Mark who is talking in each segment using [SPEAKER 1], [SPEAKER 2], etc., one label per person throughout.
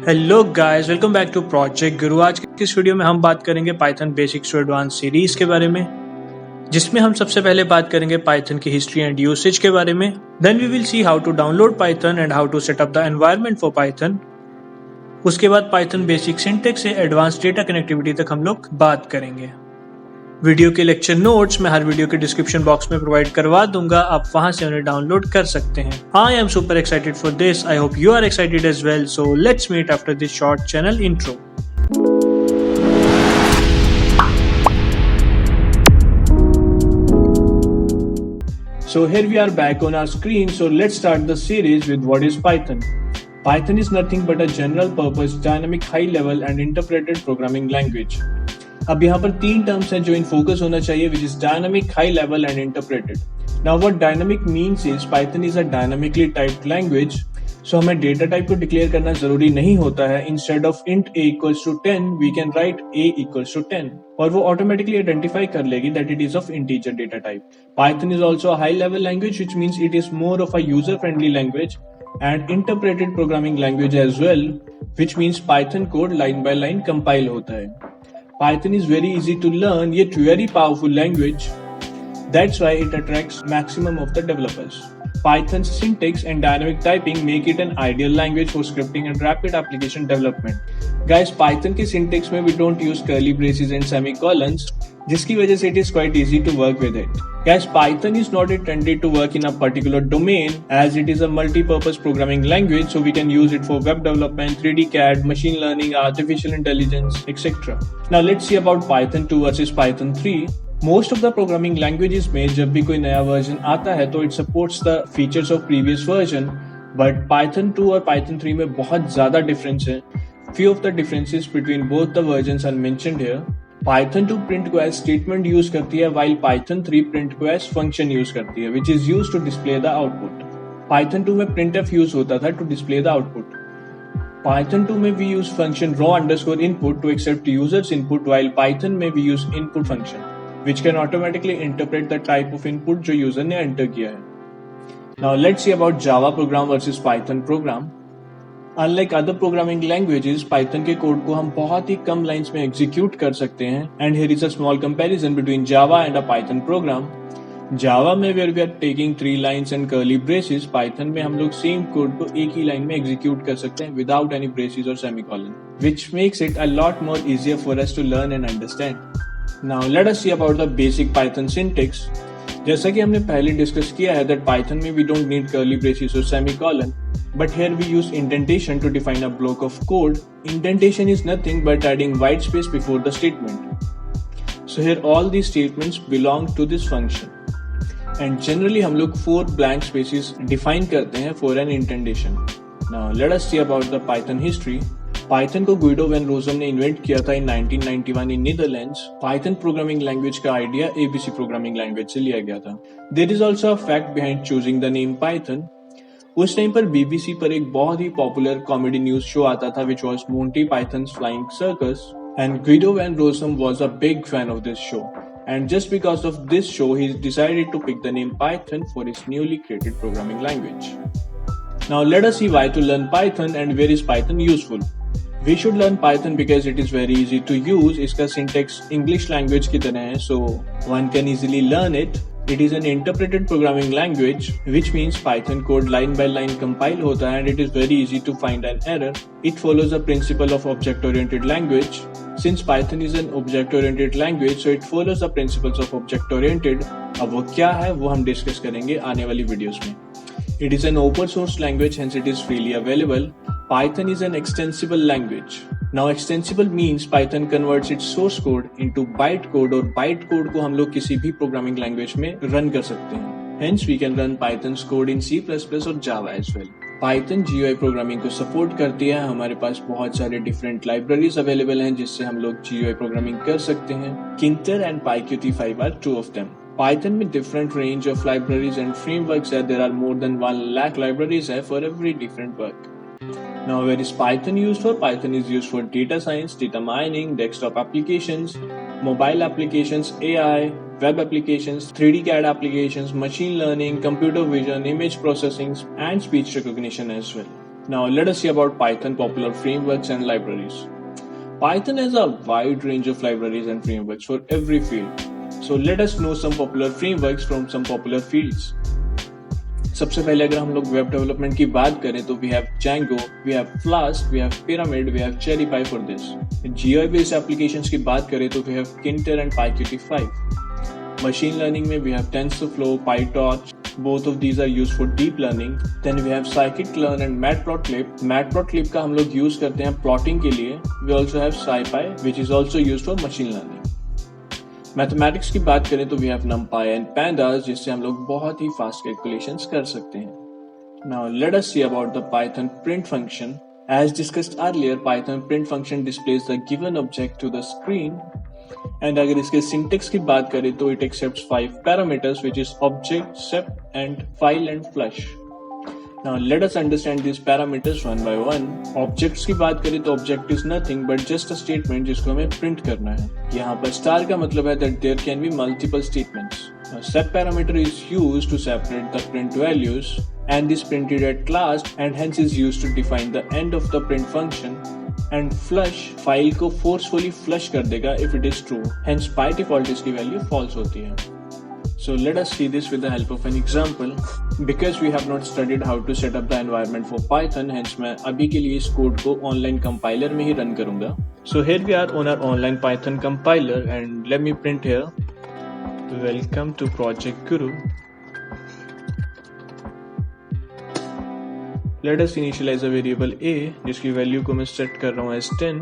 [SPEAKER 1] Hello guys, welcome back to project Guru. आज की इस वीडियो में हम बात करेंगे Python basics to advance series के बारे में, जिसमें हम सबसे पहले बात करेंगे पाइथन की हिस्ट्री एंड यूसेज के बारे में। Then we will see how to download Python and how to set up the environment for Python. उसके बाद पाइथन बेसिक सिंटेक्स से एडवांस डेटा कनेक्टिविटी तक हम लोग बात करेंगे। वीडियो के लेक्चर नोट्स मैं हर वीडियो के डिस्क्रिप्शन बॉक्स में प्रोवाइड करवा दूंगा, आप वहां से उन्हें डाउनलोड कर सकते हैं। I am super excited for this, I hope you are excited as well. So let's meet after this short channel intro. So here we are back on our screen, so let's start the series with what is Python. Python is nothing but a general purpose dynamic high level and interpreted programming language. अब यहाँ पर तीन terms हैं जो in focus होना चाहिए, which is dynamic, high level and interpreted. Now what dynamic means is Python is a dynamically typed language. So हमें data type को डिक्लेयर करना जरूरी नहीं होता है. Instead of int a equals to 10, we can write a equals to 10. और वो automatically identify कर लेगी that it is of integer data type. Python is also a high level language, which means it is more of a user friendly language and interpreted programming language as well, which means Python code line by line compile होता है. Python is very easy to learn yet very powerful language. That's why it attracts maximum of the developers. Python's syntax and dynamic typing make it an ideal language for scripting and rapid application development. Guys, Python के syntax में we don't use curly braces and semicolons, जिसकी वजह से it is quite easy to work with it. Guys, Python is not intended to work in a particular domain as it is a multi-purpose programming language, so we can use it for web development, 3D CAD, machine learning, artificial intelligence, etc. Now let's see about Python 2 versus Python 3. Most of the programming languages में जब भी कोई नया version आता है तो it supports the features of previous version, but Python 2 और Python 3 में बहुत ज्यादा डिफरेंस है. Few of the differences between both the versions are mentioned here. Python 2 print को एज स्टेटमेंट यूज करती है, व्हाइल पाइथन 3 प्रिंट को एज फंक्शन यूज करती है, which is used to display the output. Python 2 में printf यूज होता था to display the output. Python 2 में we use function raw_input to accept users input, while Python में we use input function, which can automatically interpret the type of input जो user ने enter किया है. Now let's see about Java program versus Python program. Unlike other programming languages, Python के code को हम बहुत ही कम lines में एग्जीक्यूट कर सकते हैं, and here is a small comparison between Java and a Python program. Java में where we are taking 3 lines and curly braces, Python में हम लोग सेम कोड को एक ही लाइन में एग्जीक्यूट कर सकते हैं without any braces or semicolon, which makes it a lot more easier for us to learn and understand. Now let us see about the basic Python syntax. जैसा कि हमने पहले डिस्कस किया है that Python में we don't need curly braces or semicolon, but here we use indentation to define a block of code. Indentation is nothing but adding white space before the statement. So here all these statements belong to this function. And generally हम लोग 4 blank spaces define करते हैं for an indentation. Now let us see about the Python history. Python को Guido van Rossum ने invent किया था in 1991 in Netherlands. Python programming language का idea ABC programming language से लिया गया था. There is also a fact behind choosing the name Python. उस टाइम पर बीबीसी पर एक बहुत ही पॉपुलर कॉमेडी न्यूज शो आता था which was Monty Python's Flying Circus, and Guido van Rossum was a big fan of this show, and just because of this show he decided to pick the name Python for his newly created programming language. Now let us see why to learn Python and where is Python useful. We should learn Python because it is very easy to use. इसका syntax English language की तरह है, so one can easily learn it. It is an interpreted programming language, which means Python code line by line compile होता है, and it is very easy to find an error. It follows the principle of object-oriented language. Since Python is an object-oriented language, so it follows the principles of object-oriented. अब वो क्या है वो हम discuss करेंगे आने वाली वीडियोस में. It is an open source language, hence it is freely available. Python is an extensible language. Now extensible means Python converts its source code into byte code, और byte code को हम लोग किसी भी programming language में run कर सकते हैं. Hence we can run Python's code in C++ और Java as well. Python GUI programming को support करती है. हमारे पास बहुत सारे different libraries available हैं जिससे हम लोग GUI programming कर सकते हैं. Kinter and PyQt5 are 2 of them. Python में different range of libraries and frameworks है. There are more than 1 lakh libraries है for every different work. Now where is Python used for? Python is used for data science, data mining, desktop applications, mobile applications, AI, web applications, 3D CAD applications, machine learning, computer vision, image processing, and speech recognition as well. Now let us see about Python popular frameworks and libraries. Python has a wide range of libraries and frameworks for every field. So let us know some popular frameworks from some popular fields. सबसे पहले अगर हम लोग web development की बात करें तो we have Django, we have Flask, we have Pyramid, we have CherryPy for this. GUI based applications की बात करें तो we have Kinter and PyQt5. Machine learning में we have TensorFlow, PyTorch. Both of these are used for deep learning. Then we have scikit-learn and matplotlib. Matplotlib का हम लोग use करते हैं प्लॉटिंग के लिए. We also have SciPy, which is also used for machine learning. Mathematics की बात करें तो we have NumPy and Pandas, जिससे हम लोग बहुत ही फास्ट कैलकुलेशंस कर सकते हैं. Now let us see about the Python print function. As discussed earlier, Python print function displays the given object to the screen. And अगर इसके syntax की बात करें तो it accepts 5 parameters, which is object, sep, and file and flush. Now let us understand these parameters one by one. Objects की बात करें तो object is nothing but just a statement जिसको हमें print करना है. यहाँ पर star का मतलब है that there can be multiple statements. Now sep parameter is used to separate the print values and is printed at last and hence is used to define the end of the print function. And flush file को forcefully flush कर देगा if it is true. Hence by default इसकी value false होती है. So let us see this with the help of an example. Because we have not studied how to set up the environment for Python, hence मैं अभी के लिए इस code को online compiler में ही रन करूंगा. So here we are on our online Python compiler and let me print here. Welcome to Project Guru. Let us initialize a variable a जिसकी value को मैं सेट कर रहा हूँ as 10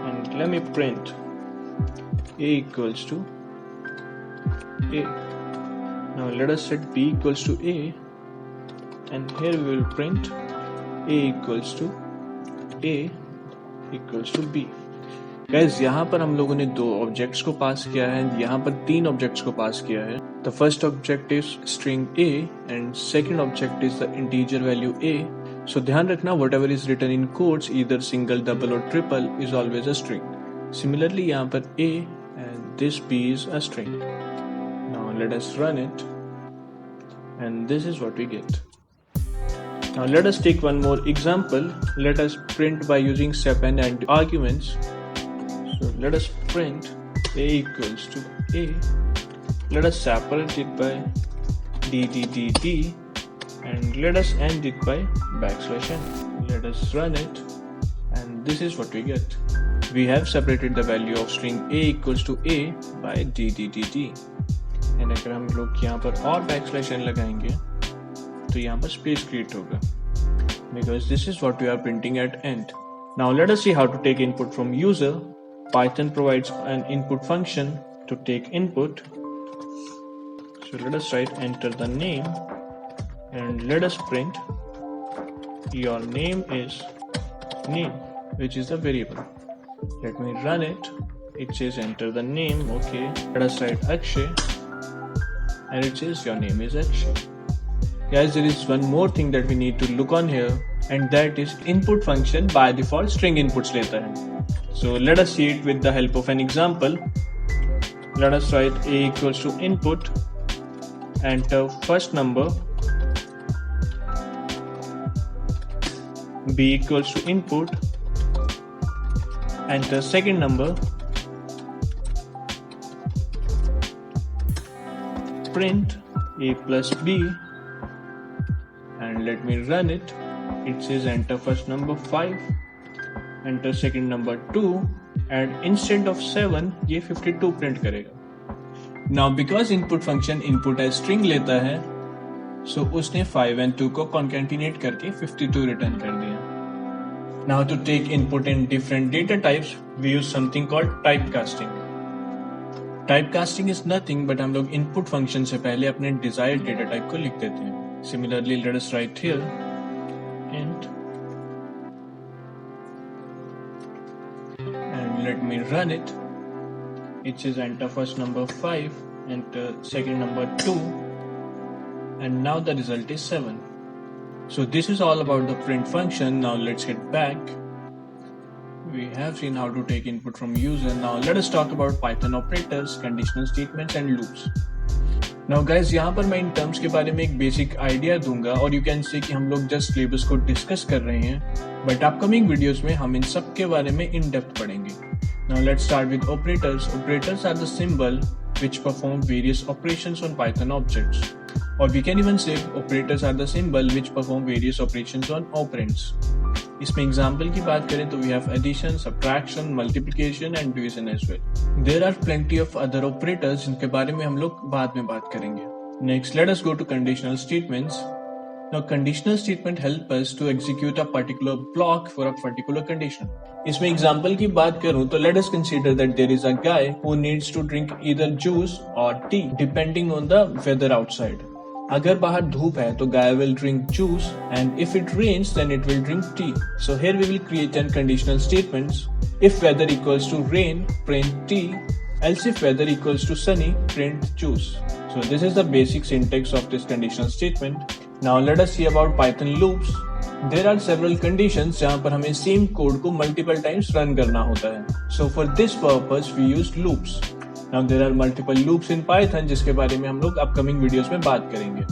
[SPEAKER 1] and let me print a equals to a. Now let us set b equals to a and here we will print a equals to a equals to b. Guys, यहाँ पर हम लोगों ने 2 objects को पास किया है, यहाँ पर 3 ऑब्जेक्ट्स को पास किया है. The first object is string a and second object is the integer value a. So ध्यान रखना whatever is written in quotes, either single, double or triple, is always a string. Similarly यहाँ पर a and this b is a string. Now let us run it and this is what we get. Now let us take one more example. Let us print by using sep and arguments. So let us print a equals to a. Let us separate it by d and let us end it by \n. Let us run it and this is what we get. We have separated the value of string a equals to a by d. And अगर हम लोग यहाँ पर और \n लगाएंगे तो यहाँ पर space create होगा because this is what we are printing at end. Now let us see how to take input from user. Python provides an input function to take input. So let us write enter the name and let us print your name is name, which is a variable. Let me run it. It says enter the name. Okay. Let us write Akshay and it says your name is Akshay. Guys, there is one more thing that we need to look on here and that is input function by default string inputs लेता है. So let us see it with the help of an example. Let us write a equals to input, enter first number, b equals to input, enter second number, print a plus b and let me run it. It says enter first number 5, enter second number 2 and instead of 7 ये 52 print करेगा. Now because input function input as string लेता है so उसने 5 and 2 को concatenate करके 52 return कर दिया. Now to take input in different data types we use something called typecasting. Typecasting is nothing but हम लोग input function से पहले अपने desired data type को लिख देते हैं. Similarly let us write here int and let me run it. It says enter first number 5, enter second number 2 and now the result is 7. So this is all about the print function. Now let's get back. We have seen how to take input from user. Now let us talk about Python operators, conditional statements and loops. Now guys, यहाँ पर मैं in terms के बारे में एक basic idea दूंगा और you can say कि हम लोग जस्ट सिलेबस को डिस्कस कर रहे हैं, बट अपकमिंग वीडियोस में हम इन सब के बारे में इन डेप्थ पढ़ेंगे. Now let's start with operators. Operators are the symbol which perform various operations on Python objects. Or we can even say operators are the symbol which perform various operations on operands. इसमें example की बात करें तो we have addition, subtraction, multiplication and division as well. There are plenty of other operators जिनके बारे में हम लोग बाद में बात करेंगे. Next, let us go to conditional statements. Now, conditional statement help us to execute a particular block for a particular condition. इसमें एग्जाम्पल की बात करूं तो let us consider that there is a guy who needs to drink either juice or tea depending on the weather outside. अगर बाहर धूप है तो guy will drink juice and if it rains then it will drink tea. So here we will create 10 conditional statements. If weather equals to rain, print tea. Else if weather equals to sunny, print juice. So this is the basic syntax of this conditional statement. Now let us see about Python loops. There are several conditions जहाँ पर हमें same code को multiple times run करना होता है. So for this purpose we use loops. Now there are multiple loops in Python जिसके बारे में हम लोग upcoming videos में बात करेंगे.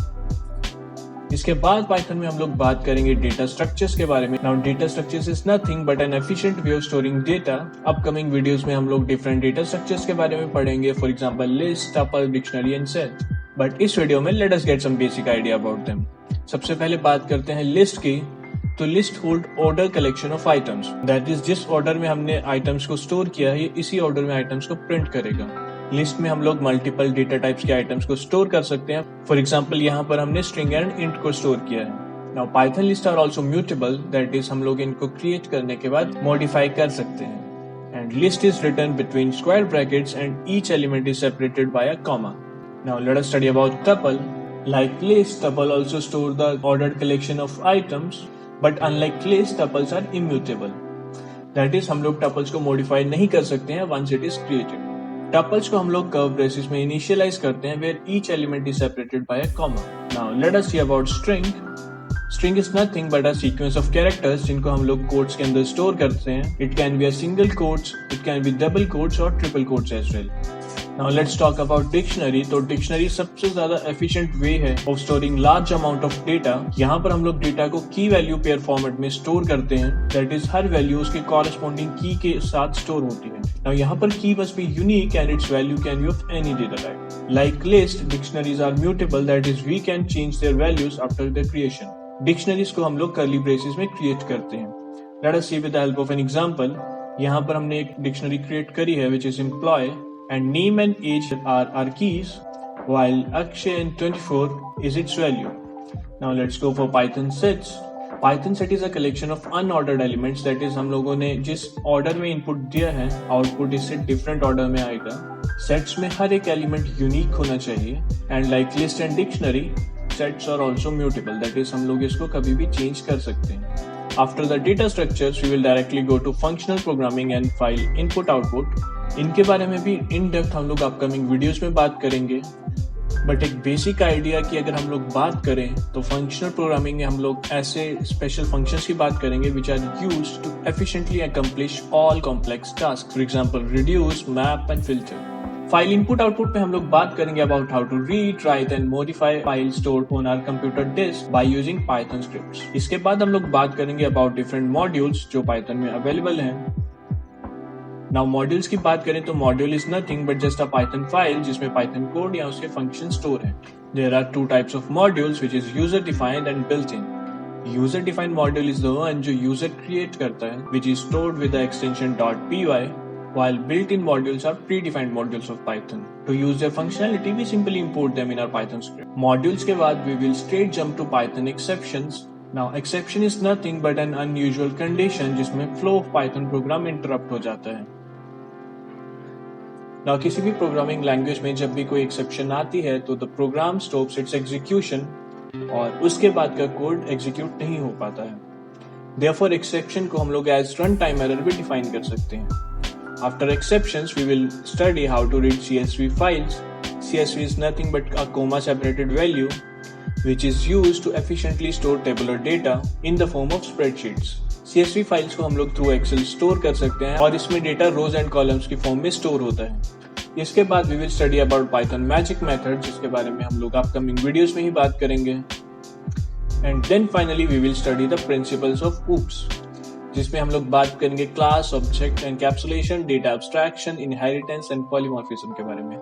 [SPEAKER 1] इसके बाद Python में हम लोग बात करेंगे data structures के बारे में. Now data structures is nothing but an efficient way of storing data. Upcoming videos में हम लोग different data structures के बारे में पढ़ेंगे. For example list, tuple, dictionary and set. But इस वीडियो में let us get some basic idea about them. सबसे पहले बात करते हैं लिस्ट की. तो list hold order collection of items. That is जिस ऑर्डर में हमने आइटम्स को स्टोर किया है इसी ऑर्डर में आइटम्स को प्रिंट करेगा. लिस्ट में हम लोग मल्टीपल डेटा टाइप्स के आइटम्स को स्टोर कर सकते हैं. फॉर एग्जांपल यहाँ पर हमने स्ट्रिंग एंड इंट को स्टोर किया है. Now Python list are also mutable. That is हम लोग इनको क्रिएट करने के बाद मॉडिफाई कर सकते हैं. And list is written between square brackets and each element is separated by a comma. Now let us study about tuple. Like list, tuple also store the ordered collection of items, but unlike list, tuples are immutable. That is, हम लोग tuples को modify नहीं कर सकते हैं once it is created. Tuples को हम लोग curve braces में initialize करते हैं where each element is separated by a comma. Now let us see about string. String is nothing but a sequence of characters जिनको हम लोग quotes के अंदर store करते हैं. It can be a single quotes, it can be double quotes और triple quotes as well. Now let's talk about dictionary. तो dictionary सबसे ज्यादा efficient way है of storing large amount of data. यहाँ पर हम लोग डेटा को की वैल्यू पेयर फॉर्मेट में स्टोर करते हैं. That is, हर वैल्यू उसके कॉरेस्पॉन्डिंग की के साथ स्टोर होती है. Now यहाँ पर की must be unique and its value can be of any data type. Like list, dictionaries are mutable. That is, we can change their values after their creation. Dictionaries को हम लोग curly braces में create करते हैं. Let us see with the help of an example. यहाँ पर हमने एक डिक्शनरी क्रिएट करी है which is employee. And name and age are our keys, while Akshay and 24 is its value. Now let's go for Python sets. Python set is a collection of unordered elements. That is, हम लोगों ने जिस order में input दिया है, output इससे different order में आएगा. Sets में हर एक element unique होना चाहिए. And like list and dictionary, sets are also mutable. That is, हम लोग इसको कभी भी change कर सकते हैं. After the data structures, we will directly go to functional programming and file input output. इनके बारे में भी इन डेप्थ हम लोग अपकमिंग वीडियोस में बात करेंगे. बट एक बेसिक आइडिया की अगर हम लोग बात करें तो फंक्शनल प्रोग्रामिंग में हम लोग ऐसे स्पेशल फंक्शंस की बात करेंगे which are used to efficiently accomplish all complex task. For example reduce, map and filter. File input output में हम लोग बात करेंगे about how to read, write and modify file stored on our computer disk by using Python scripts. इसके बाद हम लोग बात करेंगे अबाउट डिफरेंट मॉड्यूल्स जो पाइथन में अवेलेबल हैं. नाउ मॉड्यूल्स की बात करें तो module is nothing but just a Python file जिसमें पाइथन कोड या उसके फंक्शन स्टोर है. There are two types of modules which is user defined and built in. User defined module is the one जो user create करता है which is stored with the extension .py, while built-in modules are predefined modules of Python. To use their functionality, we simply import them in our Python script. Modules के बाद we will straight jump to Python exceptions. Now exception is nothing but an unusual condition जिसमें flow of Python program interrupt हो जाता है. Now किसी भी programming language में जब भी कोई एक्सेप्शन आती है तो the program stops its execution और उसके बाद का कोड एग्जीक्यूट नहीं हो पाता है. Therefore एक्सेप्शन को हम लोग एज रन टाइम एरर भी डिफाइन कर सकते हैं. After exceptions, we will study how to read CSV files. CSV is nothing but a comma-separated value, which is used to efficiently store tabular data in the form of spreadsheets. CSV files को हम लोग through Excel store कर सकते हैं और इसमें data rows and columns की form में स्टोर होता है. इसके बाद we will study about Python magic method, जिसके बारे में हम लोग अपकमिंग वीडियोस में ही बात करेंगे। And then finally we will study the principles of oops, जिसमें हम लोग बात करेंगे class, object, encapsulation, data abstraction, inheritance and polymorphism के बारे में।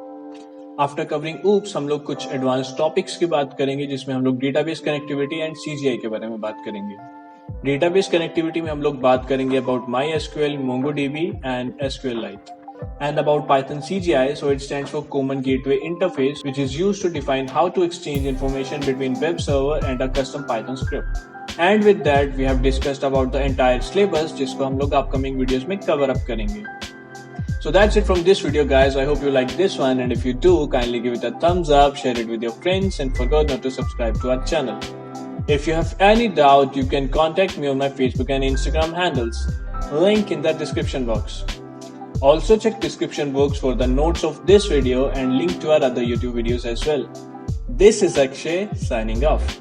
[SPEAKER 1] आफ्टर कवरिंग oops हम लोग कुछ एडवांस टॉपिक्स की बात करेंगे, जिसमें हम लोग डेटाबेस कनेक्टिविटी एंड CGI के बारे में बात करेंगे। डेटाबेस कनेक्टिविटी में हम लोग बात करेंगे about MySQL, MongoDB and SQLite, and about Python CGI, so it stands for Common Gateway Interface, which is used to define how to exchange information between web server and a custom Python script. And with that, we have discussed about the entire syllabus, जिसको हम लोग upcoming videos में cover up करेंगे. So that's it from this video, guys. I hope you like this one, and if you do, kindly give it a thumbs up, share it with your friends, and forget not to subscribe to our channel. If you have any doubt, you can contact me on my Facebook and Instagram handles. Link in the description box. Also check description box for the notes of this video and link to our other YouTube videos as well. This is Akshay signing off.